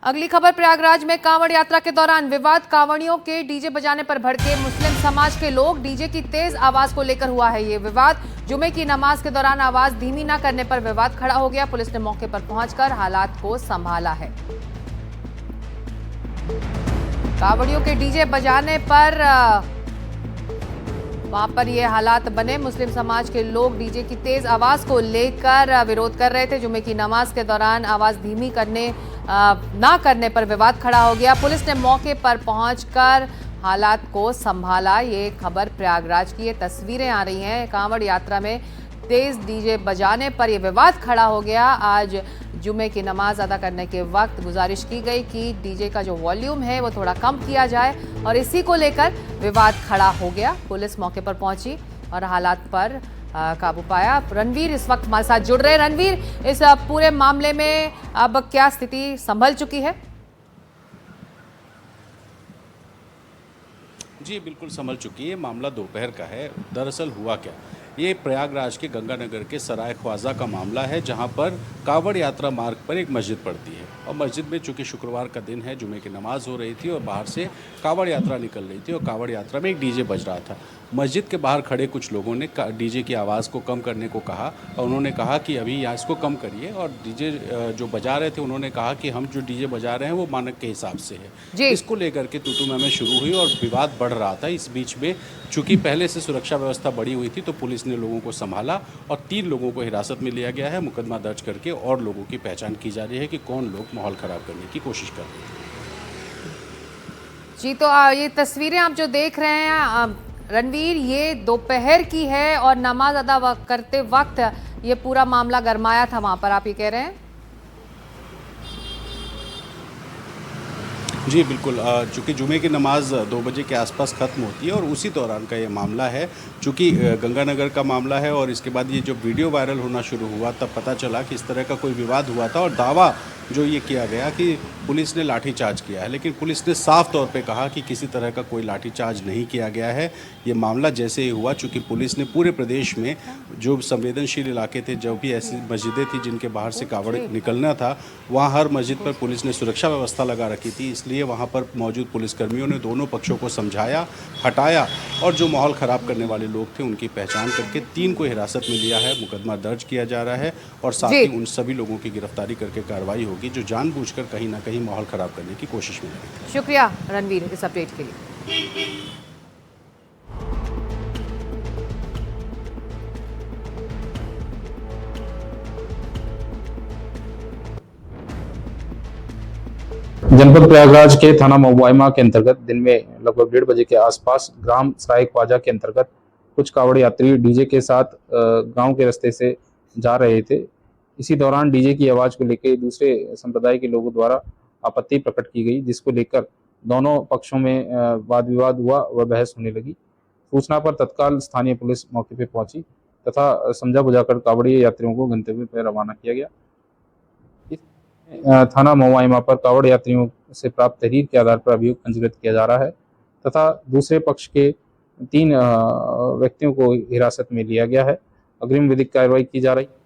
अगली खबर प्रयागराज में कांवड़ यात्रा के दौरान विवाद। कांवड़ियों के डीजे बजाने पर भड़के मुस्लिम समाज के लोग। डीजे की तेज आवाज को लेकर हुआ है ये विवाद। जुमे की नमाज के दौरान आवाज धीमी न करने पर विवाद खड़ा हो गया। पुलिस ने मौके पर पहुंचकर हालात को संभाला है। कांवड़ियों के डीजे बजाने पर वहां पर ये हालात बने। मुस्लिम समाज के लोग डीजे की तेज आवाज को लेकर विरोध कर रहे थे। जुमे की नमाज के दौरान आवाज धीमी ना करने पर विवाद खड़ा हो गया। पुलिस ने मौके पर पहुंचकर हालात को संभाला। ये खबर प्रयागराज की, ये तस्वीरें आ रही हैं। कांवड़ यात्रा में तेज डीजे बजाने पर यह विवाद खड़ा हो गया। आज जुमे की नमाज अदा करने के वक्त गुजारिश की गई कि डीजे का जो वॉल्यूम है वो थोड़ा कम किया जाए और इसी को लेकर विवाद खड़ा हो गया। पुलिस मौके पर पहुंची और हालात पर काबू पाया। रणवीर इस वक्त हमारे साथ जुड़ रहे। रणवीर, इस पूरे मामले में अब क्या स्थिति संभल चुकी है? जी बिल्कुल संभल चुकी है। मामला दोपहर का है। दरअसल हुआ क्या, ये प्रयागराज के गंगानगर के सराय ख्वाजा का मामला है, जहां पर कांवड़ यात्रा मार्ग पर एक मस्जिद पड़ती है और मस्जिद में चूंकि शुक्रवार का दिन है, जुमे की नमाज हो रही थी और बाहर से कांवड़ यात्रा निकल रही थी और कांवड़ यात्रा में एक डीजे बज रहा था। मस्जिद के बाहर खड़े कुछ लोगों ने डीजे की आवाज़ को कम करने को कहा और उन्होंने कहा कि अभी यहाँ इसको कम करिए, और डीजे जो बजा रहे थे उन्होंने कहा कि हम जो डीजे बजा रहे हैं वो मानक के हिसाब से है। इसको लेकर के तू-तू मैं शुरू हुई और विवाद बढ़ रहा था। इस बीच में चूंकि पहले से सुरक्षा व्यवस्था बढ़ी हुई थी तो पुलिस ने लोगों को संभाला और 3 लोगों को हिरासत में लिया गया है। मुकदमा दर्ज करके और लोगों की पहचान की जा रही है कि कौन लोग माहौल ख़राब करने की कोशिश कर रहे थे। जी, तो ये तस्वीरें आप जो देख रहे हैं रणवीर, ये दोपहर की है और नमाज अदा करते वक्त ये पूरा मामला गरमाया था वहां पर, आप ये कह रहे हैं? जी बिल्कुल। चूँकि जुमे की नमाज़ 2 बजे के आसपास ख़त्म होती है और उसी दौरान का ये मामला है। चूँकि गंगानगर का मामला है और इसके बाद ये जो वीडियो वायरल होना शुरू हुआ तब पता चला कि इस तरह का कोई विवाद हुआ था और दावा जो ये किया गया कि पुलिस ने लाठीचार्ज किया है, लेकिन पुलिस ने साफ तौर पे कहा कि किसी तरह का कोई लाठीचार्ज नहीं किया गया है। ये मामला जैसे ही हुआ, चूँकि पुलिस ने पूरे प्रदेश में जो संवेदनशील इलाके थे, जो भी ऐसी मस्जिदें थी जिनके बाहर से कावड़ निकलना था, वहाँ हर मस्जिद पर पुलिस ने सुरक्षा व्यवस्था लगा रखी थी। इसलिए वहाँ पर मौजूद पुलिसकर्मियों ने दोनों पक्षों को समझाया, हटाया और जो माहौल ख़राब करने वाले लोग थे उनकी पहचान करके 3 को हिरासत में लिया है। मुकदमा दर्ज किया जा रहा है और साथ ही उन सभी लोगों की गिरफ्तारी करके कार्रवाई होगी जो जानबूझकर कहीं ना कहीं माहौल ख़राब करने की कोशिश में लगे। शुक्रिया रणवीर इस अपडेट के लिए। जनपद प्रयागराज के थाना महुआइमा के अंतर्गत दिन में लगभग 1:30 बजे के आसपास ग्राम सराय ख्वाजा के अंतर्गत कुछ कावड़ यात्री डीजे के साथ गांव के रास्ते से जा रहे थे। इसी दौरान डीजे की आवाज को लेकर दूसरे संप्रदाय के लोगों द्वारा आपत्ति प्रकट की गई, जिसको लेकर दोनों पक्षों में वाद विवाद हुआ व बहस होने लगी। सूचना पर तत्काल स्थानीय पुलिस मौके पर पहुंची तथा समझा बुझाकर कावड़िया यात्रियों को गंतव्य पर रवाना किया गया। थाना महुआइमा पर कावड़ यात्रियों से प्राप्त तहरीर के आधार पर अभियोग पंजीकृत किया जा रहा है तथा दूसरे पक्ष के 3 व्यक्तियों को हिरासत में लिया गया है। अग्रिम विधिक कार्रवाई की जा रही है।